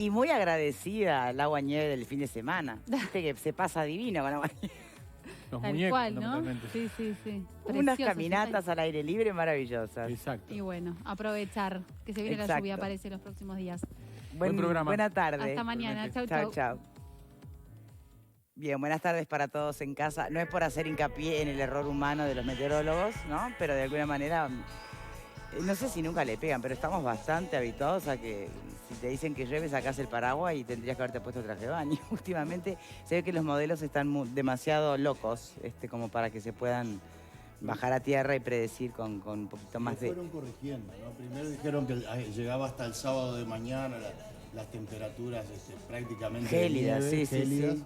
Y muy agradecida al agua nieve del fin de semana. Viste que se pasa divino con agua nieve. Los Tal muñecos, cual, ¿no? fundamentalmente. Sí, sí, sí. Unas Precioso, caminatas al aire libre maravillosas. Exacto. Y bueno, aprovechar que se viene la Exacto. lluvia, parece, los próximos días. Buen programa. Buena tarde. Hasta mañana. Chau, Chau, chau. chau. Bien, buenas tardes para todos en casa. No es por hacer hincapié en el error humano de los meteorólogos, ¿no? Pero de alguna manera, no sé si nunca le pegan, pero estamos bastante habituados a que si te dicen que llueve, sacás el paraguas y tendrías que haberte puesto traje de baño. Últimamente se ve que los modelos están demasiado locos como para que se puedan bajar a tierra y predecir con un poquito más de... Fueron corrigiendo, ¿no? Primero dijeron que llegaba hasta el sábado de mañana las temperaturas prácticamente Gélidas, de nieve, sí, gélidas. sí.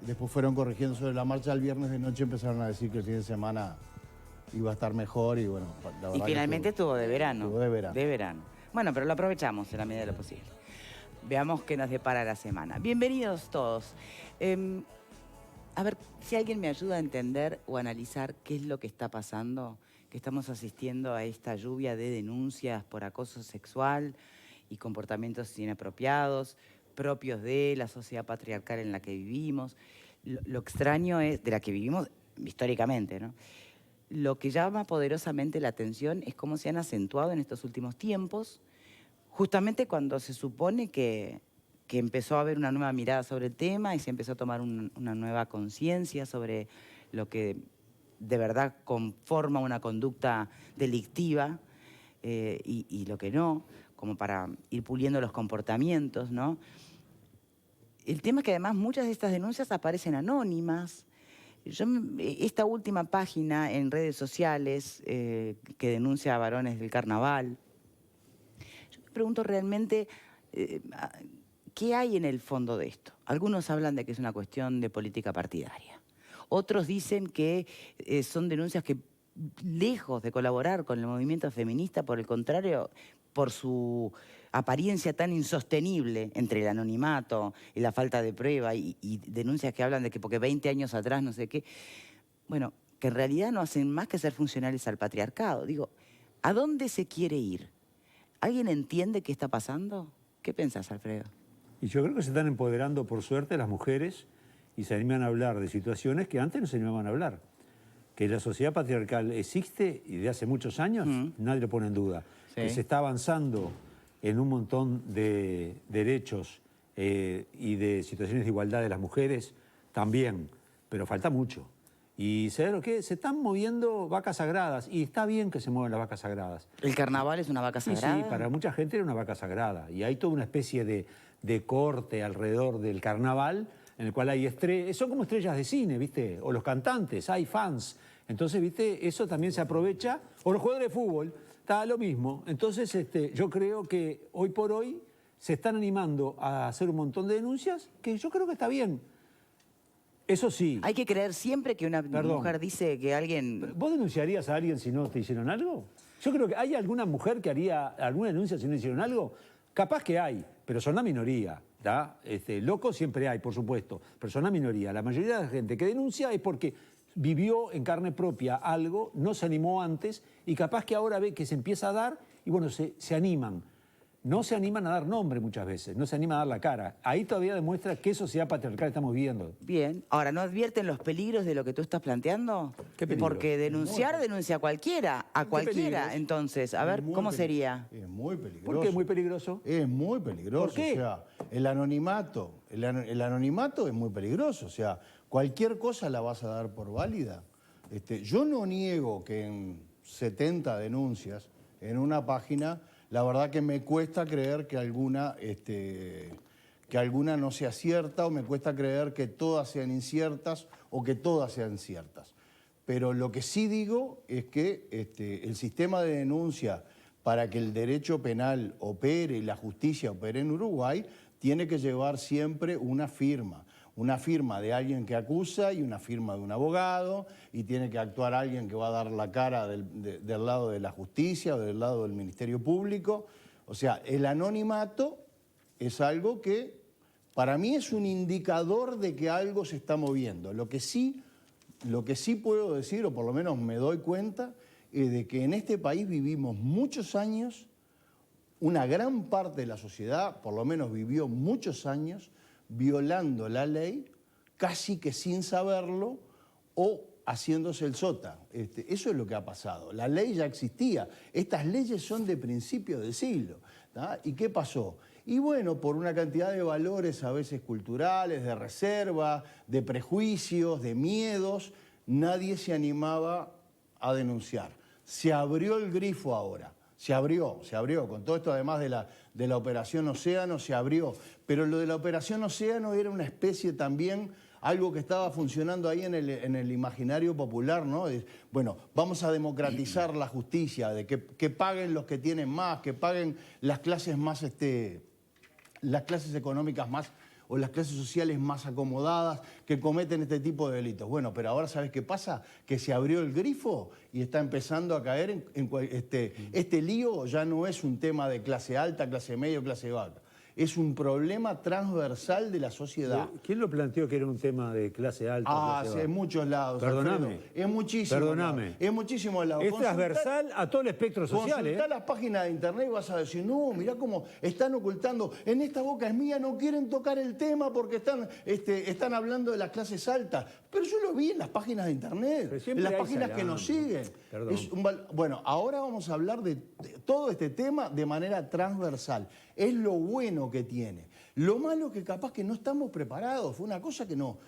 Después fueron corrigiendo sobre la marcha. El viernes de noche empezaron a decir que el fin de semana iba a estar mejor y bueno, la verdad Y finalmente estuvo de verano. Estuvo de verano. De verano. Bueno, pero lo aprovechamos en la medida de lo posible. Veamos qué nos depara la semana. Bienvenidos todos. A ver, si alguien me ayuda a entender o analizar qué es lo que está pasando, que estamos asistiendo a esta lluvia de denuncias por acoso sexual y comportamientos inapropiados, propios de la sociedad patriarcal en la que vivimos. Lo extraño es, de la que vivimos históricamente, ¿no? Lo que llama poderosamente la atención es cómo se han acentuado en estos últimos tiempos, justamente cuando se supone que empezó a haber una nueva mirada sobre el tema y se empezó a tomar una nueva conciencia sobre lo que de verdad conforma una conducta delictiva y lo que no, como para ir puliendo los comportamientos, ¿no? El tema es que además muchas de estas denuncias aparecen anónimas. Esta última página en redes sociales que denuncia a varones del carnaval, yo me pregunto realmente qué hay en el fondo de esto. Algunos hablan de que es una cuestión de política partidaria. Otros dicen que son denuncias que, lejos de colaborar con el movimiento feminista, por el contrario, por su apariencia tan insostenible entre el anonimato y la falta de prueba y denuncias que hablan de que porque 20 años atrás no sé qué, bueno, que en realidad no hacen más que ser funcionales al patriarcado. Digo, ¿a dónde se quiere ir? ¿Alguien entiende qué está pasando? ¿Qué pensás, Alfredo? Y yo creo que se están empoderando, por suerte, las mujeres y se animan a hablar de situaciones que antes no se animaban a hablar. Que la sociedad patriarcal existe y de hace muchos años, nadie lo pone en duda. Sí. Que se está avanzando en un montón de derechos y de situaciones de igualdad de las mujeres, también, pero falta mucho. Y ¿sabes lo que? Se están moviendo vacas sagradas y está bien que se muevan las vacas sagradas. ¿El carnaval es una vaca sagrada? Sí, para mucha gente era una vaca sagrada. Y hay toda una especie de corte alrededor del carnaval en el cual hay estrellas, son como estrellas de cine, ¿viste? O los cantantes, hay fans. Entonces, ¿viste? Eso también se aprovecha. O los jugadores de fútbol, está lo mismo. Entonces, yo creo que hoy por hoy se están animando a hacer un montón de denuncias que yo creo que está bien. Eso sí. ¿Hay que creer siempre que una mujer dice que alguien... ¿Vos denunciarías a alguien si no te hicieron algo? Yo creo que hay alguna mujer que haría alguna denuncia si no hicieron algo. Capaz que hay, pero son la minoría. ¿Tá? Locos siempre hay, por supuesto, pero son la minoría. La mayoría de la gente que denuncia es porque vivió en carne propia algo, no se animó antes y capaz que ahora ve que se empieza a dar y bueno, se animan. No se animan a dar nombre muchas veces, no se animan a dar la cara. Ahí todavía demuestra qué sociedad patriarcal estamos viviendo. Bien. Ahora, ¿no advierten los peligros de lo que tú estás planteando? ¿Qué peligros? Porque denuncia a cualquiera, a cualquiera. peligros? Entonces, a ver, ¿cómo sería? Es muy peligroso. ¿Por qué es muy peligroso? Es muy peligroso. ¿Por qué? O sea, el anonimato es muy peligroso. O sea, cualquier cosa la vas a dar por válida. Yo no niego que en 70 denuncias en una página, la verdad que me cuesta creer que alguna no sea cierta o me cuesta creer que todas sean inciertas o que todas sean ciertas. Pero lo que sí digo es que el sistema de denuncia para que el derecho penal opere y la justicia opere en Uruguay tiene que llevar siempre una firma de alguien que acusa y una firma de un abogado, y tiene que actuar alguien que va a dar la cara del lado de la justicia o del lado del Ministerio Público. O sea, el anonimato es algo que para mí es un indicador de que algo se está moviendo. Lo que sí puedo decir, o por lo menos me doy cuenta, es de que en este país vivimos muchos años una gran parte de la sociedad, por lo menos vivió muchos años, violando la ley, casi que sin saberlo o haciéndose el sota. Eso es lo que ha pasado. La ley ya existía. Estas leyes son de principios del siglo. ¿Tá? ¿Y qué pasó? Y bueno, por una cantidad de valores a veces culturales, de reserva, de prejuicios, de miedos, nadie se animaba a denunciar. Se abrió el grifo ahora. Se abrió. Con todo esto, además de la Operación Océano, se abrió. Pero lo de la Operación Océano era una especie también, algo que estaba funcionando ahí en el imaginario popular, ¿no? Bueno, vamos a democratizar la justicia, de que paguen los que tienen más, que paguen las clases más, las clases económicas más, o las clases sociales más acomodadas, que cometen este tipo de delitos. Bueno, pero ahora ¿sabes qué pasa? Que se abrió el grifo y está empezando a caer este lío ya no es un tema de clase alta, clase media o clase baja. Es un problema transversal de la sociedad. ¿Quién lo planteó que era un tema de clase alta? Sí, en muchos lados. Perdóname. Alfredo. Es muchísimo. Perdóname. Es muchísimo lado. Es transversal a todo el espectro social. Consultá las páginas de internet y vas a decir, no, mirá cómo están ocultando. En esta boca es mía, no quieren tocar el tema porque están hablando de las clases altas. Pero yo lo vi en las páginas de internet, en las páginas que nos siguen. Bueno, ahora vamos a hablar de todo este tema de manera transversal. Es lo bueno que tiene. Lo malo que capaz que no estamos preparados. Fue una cosa que no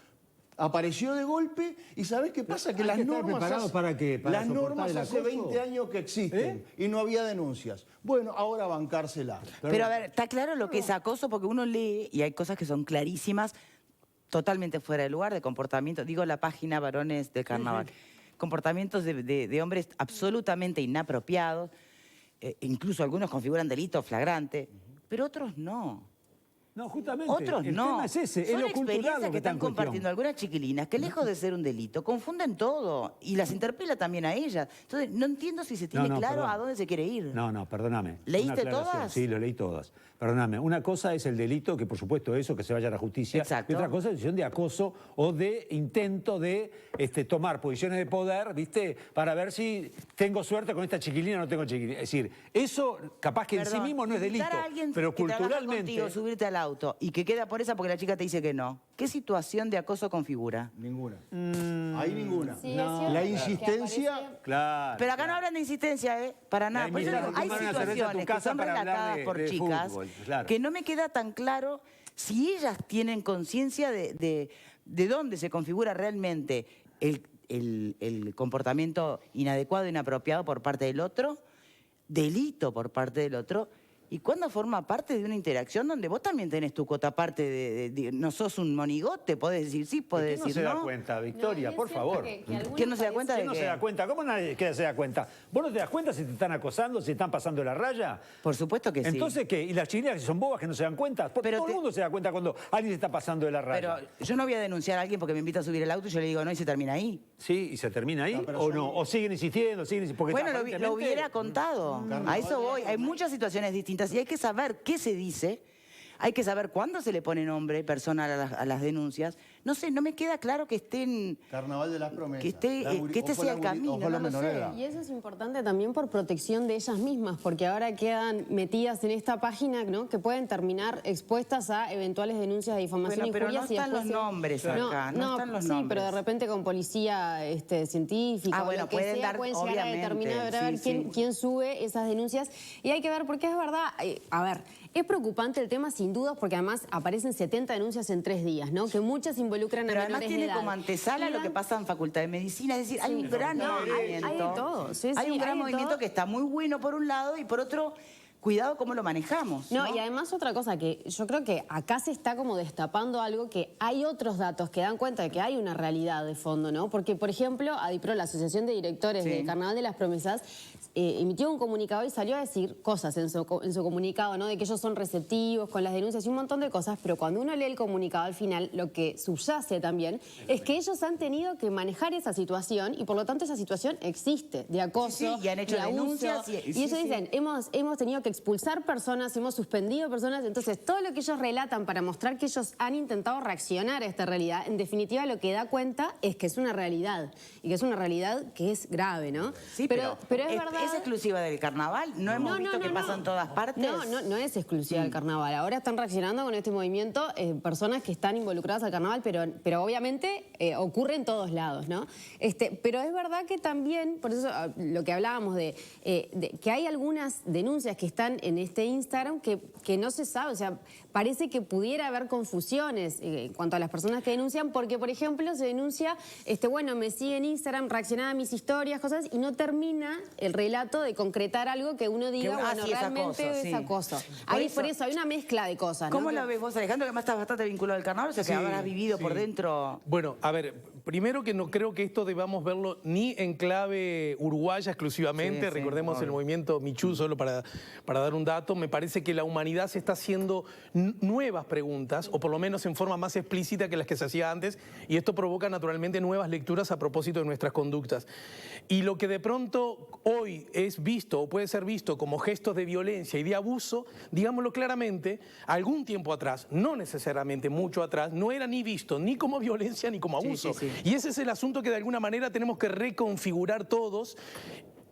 apareció de golpe y ¿sabés qué pasa? Que las normas ¿para qué? ¿Para las normas el hace acoso? 20 años que existen y no había denuncias. Bueno, ahora bancársela. Pero a ver, está claro lo que es acoso porque uno lee y hay cosas que son clarísimas, totalmente fuera de lugar, de comportamiento. Digo la página Varones del Carnaval. Comportamientos de hombres absolutamente inapropiados, incluso algunos configuran delito flagrante, pero otros no. No, justamente. Otros el no. tema es ese, Son es lo cultural experiencias lo que está están en cuestión. compartiendo algunas chiquilinas que lejos de ser un delito, confunden todo y las interpela también a ellas. Entonces, no entiendo si se tiene claro perdón. a dónde se quiere ir. No, perdóname. ¿Leíste Una aclaración. todas? Sí, lo leí todas. Perdóname. Una cosa es el delito, que por supuesto eso, que se vaya a la justicia. Exacto. Y otra cosa es la decisión de acoso o de intento de tomar posiciones de poder, ¿viste? Para ver si tengo suerte con esta chiquilina o no tengo chiquilina. Es decir, eso capaz que en sí mismo no es delito, invitar a alguien pero que trabaja culturalmente... contigo, subirte al auto y que queda por esa porque la chica te dice que no. ¿Qué situación de acoso configura? Ninguna. Hay ninguna. Sí, No. es cierto La que insistencia... aparece- Claro. Pero acá no hablan de insistencia, ¿eh? Para nada. Por eso invitar digo, a hay tomar una cerveza a tu situaciones que casa son para hablar relatadas de por chicas fútbol, claro. que no me queda tan claro si ellas tienen conciencia de dónde se configura realmente el comportamiento inadecuado, inapropiado por parte del otro, delito por parte del otro, y cuando forma parte de una interacción donde vos también tenés tu cuota parte no sos un monigote, podés decir sí, podés ¿Quién no decir se da no. cuenta, No, Victoria? y es Por cierto favor. que algunos ¿Quién no se da cuenta de ¿Quién no qué? se da cuenta? ¿Cómo nadie se da cuenta? ¿Vos no te das cuenta si te están acosando, si te están pasando la raya? Por supuesto que sí. Entonces, ¿qué? ¿Y las chilenas que son bobas que no se dan cuenta? Porque Pero todo el mundo se da cuenta cuando alguien se está pasando de la raya. Pero yo no voy a denunciar a alguien porque me invita a subir el auto y yo le digo no y se termina ahí. ¿Sí? ¿Y se termina ahí? pero ¿O no? ¿O siguen insistiendo? Porque Bueno, lo aparentemente- hubiera contado. A eso voy. Hay muchas situaciones distintas y hay que saber qué se dice. Hay que saber cuándo se le pone nombre personal a las denuncias. No sé, no me queda claro que estén... Carnaval de las promesas. Que este sea el camino, no lo sé. Y eso es importante también por protección de ellas mismas, porque ahora quedan metidas en esta página, ¿no? Que pueden terminar expuestas a eventuales denuncias de difamación Bueno, y pero no injurias y están después los nombres acá, no están los sí, nombres. pero de repente con policía científica o Bueno, lo que pueden sea, dar, pueden llegar a obviamente, determinar a ver sí. quién sube esas denuncias. Y hay que ver, porque es verdad, a ver, es preocupante el tema sin dudas, porque además aparecen 70 denuncias en 3 días, ¿no? Que muchas involucran Pero a además menores tiene de edad. como antesala lo que pasa en Facultad de Medicina. Es decir, hay un gran movimiento. hay de todo, sí, Hay sí, un gran hay de movimiento todo. que está muy bueno por un lado y por otro, cuidado cómo lo manejamos. No, y además otra cosa, que yo creo que acá se está como destapando algo, que hay otros datos que dan cuenta de que hay una realidad de fondo, ¿no? Porque, por ejemplo, ADIPRO, la Asociación de Directores Sí. de Carnaval de las Promesas, emitió un comunicado y salió a decir cosas en su comunicado, ¿no? De que ellos son receptivos con las denuncias y un montón de cosas, pero cuando uno lee el comunicado al final, lo que subyace también es que ellos han tenido que manejar esa situación y por lo tanto esa situación existe de acoso, Sí, sí, y han hecho de abuso. denuncias Y sí, ellos sí. dicen, hemos tenido que expulsar personas, hemos suspendido personas. Entonces, todo lo que ellos relatan para mostrar que ellos han intentado reaccionar a esta realidad, en definitiva lo que da cuenta es que es una realidad. Y que es una realidad que es grave, ¿no? Sí, pero es verdad... ¿es exclusiva del carnaval? ¿No hemos visto que pasa en todas partes? No es exclusiva del carnaval. Ahora están reaccionando con este movimiento personas que están involucradas al carnaval, pero obviamente ocurre en todos lados, ¿no? Pero es verdad que también, por eso lo que hablábamos de que hay algunas denuncias que están en este Instagram que no se sabe, o sea, parece que pudiera haber confusiones en cuanto a las personas que denuncian, porque, por ejemplo, se denuncia, bueno, me sigue en Instagram, reaccionaba a mis historias, cosas, y no termina el relato de concretar algo que uno diga, bueno, sí, realmente es acoso. Por eso hay una mezcla de cosas, ¿no? ¿Cómo la ves vos, Alejandro, que además estás bastante vinculado al carnaval? O sea, que habrás vivido por dentro... Bueno, a ver, primero que no creo que esto debamos verlo ni en clave uruguaya exclusivamente, recordemos el movimiento Michú, solo para dar un dato, me parece que la humanidad se está haciendo nuevas preguntas, o por lo menos en forma más explícita que las que se hacía antes, y esto provoca naturalmente nuevas lecturas a propósito de nuestras conductas. Y lo que de pronto hoy es visto, o puede ser visto como gestos de violencia y de abuso, digámoslo claramente, algún tiempo atrás, no necesariamente mucho atrás, no era ni visto ni como violencia ni como abuso. Y ese es el asunto que de alguna manera tenemos que reconfigurar todos.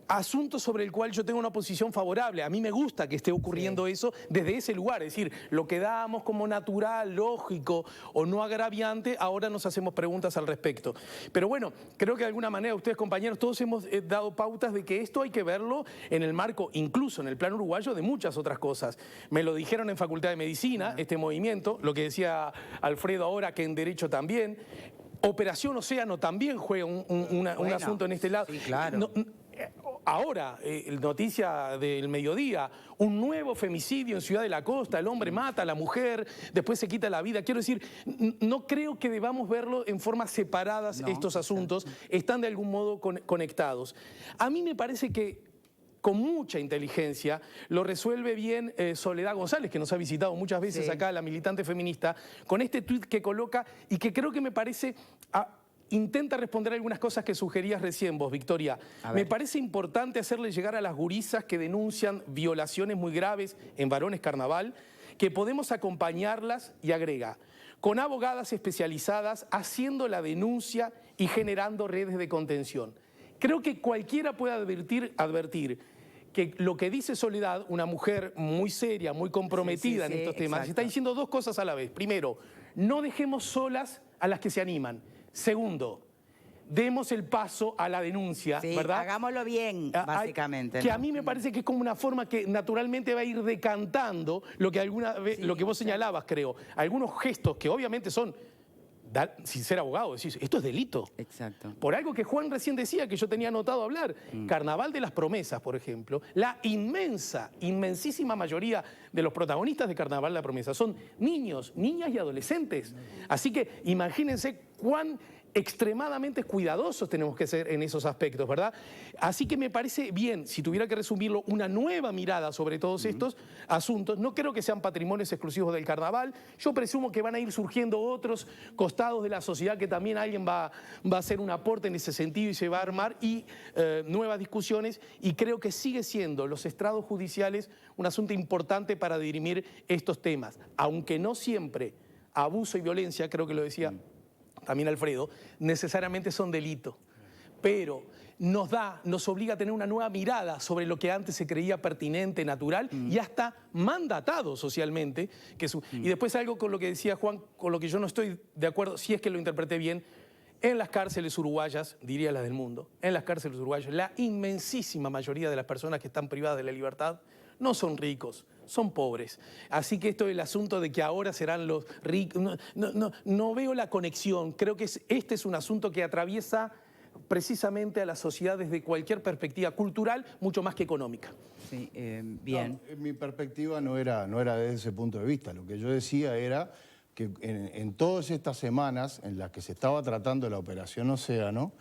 Asunto sobre el cual yo tengo una posición favorable. A mí me gusta que esté ocurriendo eso desde ese lugar. Es decir, lo que dábamos como natural, lógico o no agraviante, ahora nos hacemos preguntas al respecto. Pero bueno, creo que de alguna manera ustedes, compañeros, todos hemos dado pautas de que esto hay que verlo en el marco, incluso en el plano uruguayo, de muchas otras cosas. Me lo dijeron en Facultad de Medicina, este movimiento, lo que decía Alfredo ahora, que en Derecho también. Operación Océano también juega un asunto en este lado. Sí, claro. Ahora, noticia del mediodía, un nuevo femicidio en Ciudad de la Costa, el hombre mata a la mujer, después se quita la vida. Quiero decir, no creo que debamos verlo en formas separadas estos asuntos, están de algún modo conectados. A mí me parece que con mucha inteligencia lo resuelve bien Soledad González, que nos ha visitado muchas veces acá, la militante feminista, con este tuit que coloca y que creo que me parece... Intenta responder algunas cosas que sugerías recién vos, Victoria. Me parece importante hacerle llegar a las gurisas que denuncian violaciones muy graves en varones carnaval, que podemos acompañarlas, y agrega, con abogadas especializadas haciendo la denuncia y generando redes de contención. Creo que cualquiera puede advertir que lo que dice Soledad, una mujer muy seria, muy comprometida en estos temas, está diciendo dos cosas a la vez. Primero, no dejemos solas a las que se animan. Segundo, demos el paso a la denuncia, ¿verdad? Hagámoslo bien, básicamente. Que a mí me parece que es como una forma que naturalmente va a ir decantando lo que alguna vez, lo que vos señalabas, creo. Algunos gestos que obviamente son, sin ser abogado, decís, esto es delito. Exacto. Por algo que Juan recién decía, que yo tenía anotado hablar. Carnaval de las Promesas, por ejemplo. La inmensísima mayoría de los protagonistas de Carnaval de las Promesas son niños, niñas y adolescentes. Así que imagínense cuán extremadamente cuidadosos tenemos que ser en esos aspectos, ¿verdad? Así que me parece bien, si tuviera que resumirlo, una nueva mirada sobre todos estos asuntos. No creo que sean patrimonios exclusivos del carnaval. Yo presumo que van a ir surgiendo otros costados de la sociedad que también alguien va a hacer un aporte en ese sentido y se va a armar y nuevas discusiones, y creo que sigue siendo los estrados judiciales un asunto importante para dirimir estos temas, aunque no siempre abuso y violencia, creo que lo decía también Alfredo, necesariamente son delito, pero nos obliga a tener una nueva mirada sobre lo que antes se creía pertinente, natural y hasta mandatado socialmente. Y después algo con lo que decía Juan, con lo que yo no estoy de acuerdo, si es que lo interpreté bien, en las cárceles uruguayas, diría las del mundo, en las cárceles uruguayas, la inmensísima mayoría de las personas que están privadas de la libertad no son ricos, son pobres. Así que esto del asunto de que ahora serán los ricos, no veo la conexión. Creo que este es un asunto que atraviesa precisamente a la sociedad desde cualquier perspectiva cultural, mucho más que económica. Sí, bien. No, mi perspectiva no era desde ese punto de vista. Lo que yo decía era que en todas estas semanas en las que se estaba tratando la Operación Océano,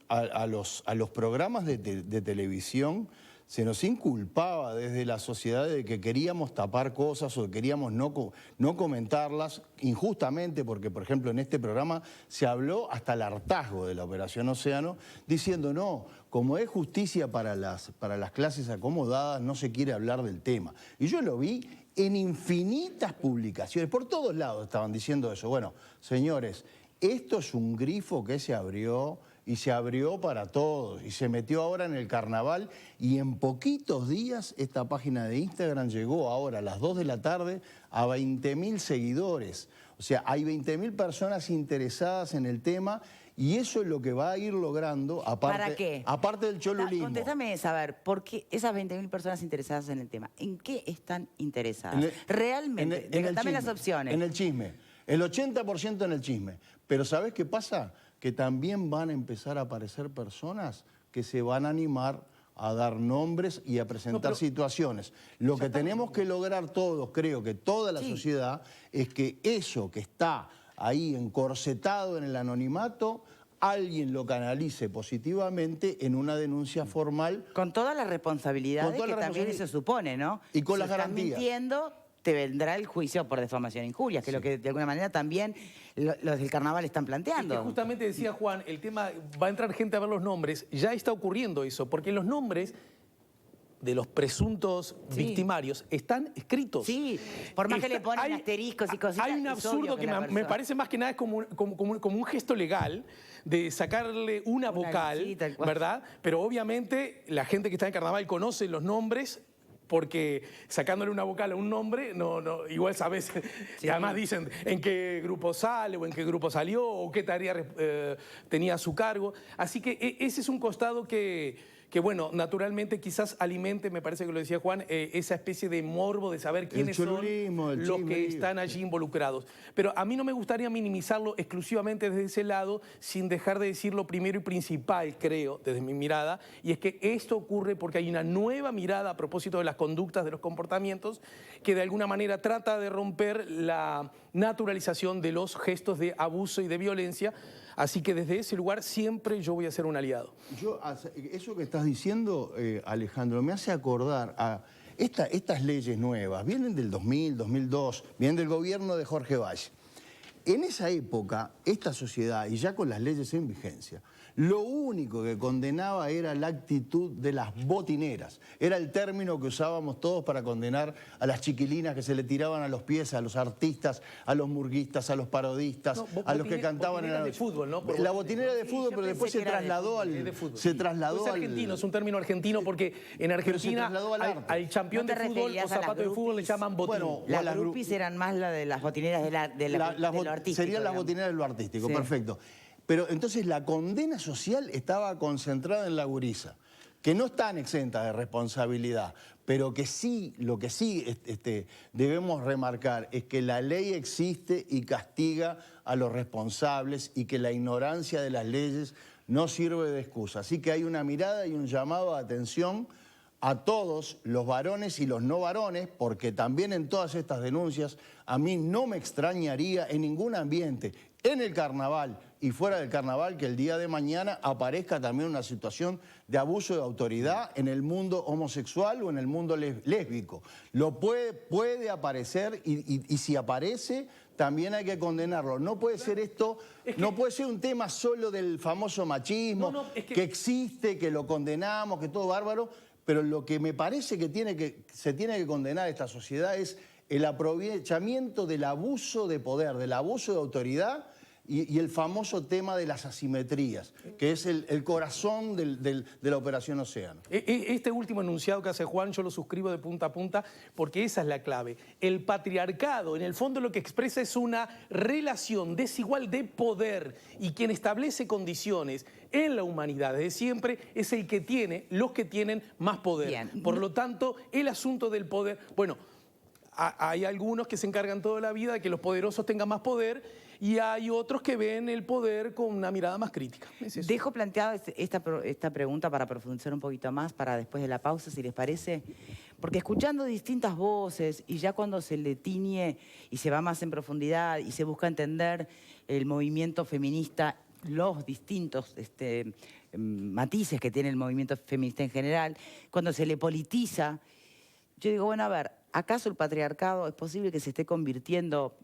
a los programas de televisión se nos inculpaba desde la sociedad de que queríamos tapar cosas o que queríamos no comentarlas injustamente, porque, por ejemplo, en este programa se habló hasta el hartazgo de la Operación Océano, diciendo, no, como es justicia para las clases acomodadas, no se quiere hablar del tema. Y yo lo vi en infinitas publicaciones, por todos lados estaban diciendo eso. Bueno, señores, esto es un grifo que se abrió y se abrió para todos y se metió ahora en el carnaval y en poquitos días esta página de Instagram llegó ahora a las 2 de la tarde a 20.000 seguidores. O sea, hay 20.000 personas interesadas en el tema y eso es lo que va a ir logrando, aparte, ¿Para qué? Aparte del cholulismo. Contéstame saber, ¿por qué esas 20.000 personas interesadas en el tema? ¿En qué están interesadas? En el- Realmente, dame las opciones. En el chisme. El 80% en el chisme. Pero ¿sabés qué pasa? Que también van a empezar a aparecer personas que se van a animar a dar nombres y a presentar situaciones. Lo que tenemos que lograr todos, creo que toda la sociedad, es que eso que está ahí encorsetado en el anonimato, alguien lo canalice positivamente en una denuncia formal. Con todas las responsabilidades Con toda que la también eso supone, ¿no? Y con si las estás garantías. mintiendo, te vendrá el juicio por difamación e injurias, que es lo que de alguna manera también los del carnaval están Es planteando. que justamente decía Juan, el tema, va a entrar gente a ver los nombres, ya está ocurriendo eso, porque los nombres de los presuntos victimarios están escritos. Sí, por más que le ponen asteriscos y cositas. Hay un es absurdo obvio que la me persona- parece más que nada es como un gesto legal de sacarle una vocal, sí, tal cual. ¿verdad? Pero obviamente la gente que está en carnaval conoce los nombres porque sacándole una vocal a un nombre, igual sabes, y además dicen en qué grupo sale o en qué grupo salió o qué tarea tenía a su cargo. Así que ese es un costado que bueno, naturalmente quizás alimente, me parece que lo decía Juan, esa especie de morbo de saber quiénes son cholulismo, el los chisme. que están allí involucrados. Pero a mí no me gustaría minimizarlo exclusivamente desde ese lado, sin dejar de decir lo primero y principal, creo, desde mi mirada, y es que esto ocurre porque hay una nueva mirada a propósito de las conductas, de los comportamientos, que de alguna manera trata de romper la naturalización de los gestos de abuso y de violencia. Así que desde ese lugar siempre yo voy a ser un aliado. Eso que estás diciendo, Alejandro, me hace acordar a estas leyes nuevas. Vienen del 2000, 2002, vienen del gobierno de Jorge Valle. En esa época, esta sociedad, y ya con las leyes en vigencia, lo único que condenaba era la actitud de las botineras. Era el término que usábamos todos para condenar a las chiquilinas que se le tiraban a los pies, a los artistas, a los murguistas, a los parodistas, a los que cantaban en la de noche. fútbol, ¿no? La botinera de fútbol, pero después se trasladó al... Se trasladó Es argentino, es un término argentino porque en Argentina trasladó al arte. al campeón ¿No de te fútbol o referías a las zapato de fútbol le groupies? llaman botín. Bueno, Las las groupies eran más la de las botineras de lo artístico. Serían las digamos. botineras de lo artístico, Sí. perfecto. Pero entonces la condena social estaba concentrada en la gurisa, que no están exentas de responsabilidad, pero que sí, lo que sí debemos remarcar es que la ley existe y castiga a los responsables y que la ignorancia de las leyes no sirve de excusa. Así que hay una mirada y un llamado de atención a todos los varones y los no varones, porque también en todas estas denuncias a mí no me extrañaría en ningún ambiente, en el carnaval y fuera del carnaval, que el día de mañana aparezca también una situación de abuso de autoridad en el mundo homosexual o en el mundo lésbico. Lo puede aparecer y si aparece también hay que condenarlo. No puede ser esto, no puede ser un tema solo del famoso machismo, que existe, que lo condenamos, que todo bárbaro. Pero lo que me parece que se tiene que condenar esta sociedad es el aprovechamiento del abuso de poder, del abuso de autoridad y el famoso tema de las asimetrías, que es el corazón de la Operación Océano. Este último enunciado que hace Juan yo lo suscribo de punta a punta porque esa es la clave. El patriarcado en el fondo lo que expresa es una relación desigual de poder y quien establece condiciones en la humanidad desde siempre es el que tiene, los que tienen más poder. Bien. Por lo tanto, el asunto del poder, bueno, hay algunos que se encargan toda la vida de que los poderosos tengan más poder y hay otros que ven el poder con una mirada más crítica. Es eso. Dejo planteada esta pregunta para profundizar un poquito más, para después de la pausa, si les parece. Porque escuchando distintas voces y ya cuando se le tiñe y se va más en profundidad y se busca entender el movimiento feminista, los distintos matices que tiene el movimiento feminista en general, cuando se le politiza, yo digo, bueno, a ver, ¿acaso el patriarcado es posible que se esté convirtiendo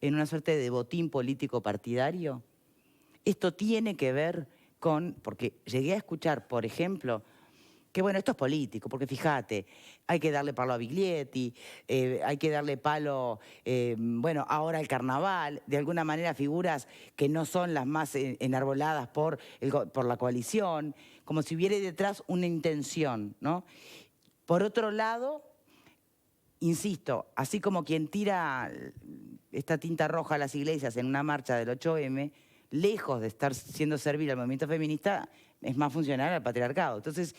en una suerte de botín político partidario? Esto tiene que ver con, porque llegué a escuchar, por ejemplo, que bueno, esto es político, porque fíjate, hay que darle palo a Biglietti, hay que darle palo, bueno, ahora al carnaval, de alguna manera figuras que no son las más enarboladas por la coalición, como si hubiera detrás una intención, ¿no? Por otro lado, insisto, así como quien tira esta tinta roja a las iglesias en una marcha del 8M, lejos de estar siendo servil al movimiento feminista, es más funcional al patriarcado. Entonces,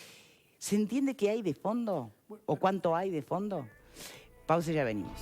¿se entiende qué hay de fondo? ¿O cuánto hay de fondo? Pausa y ya venimos.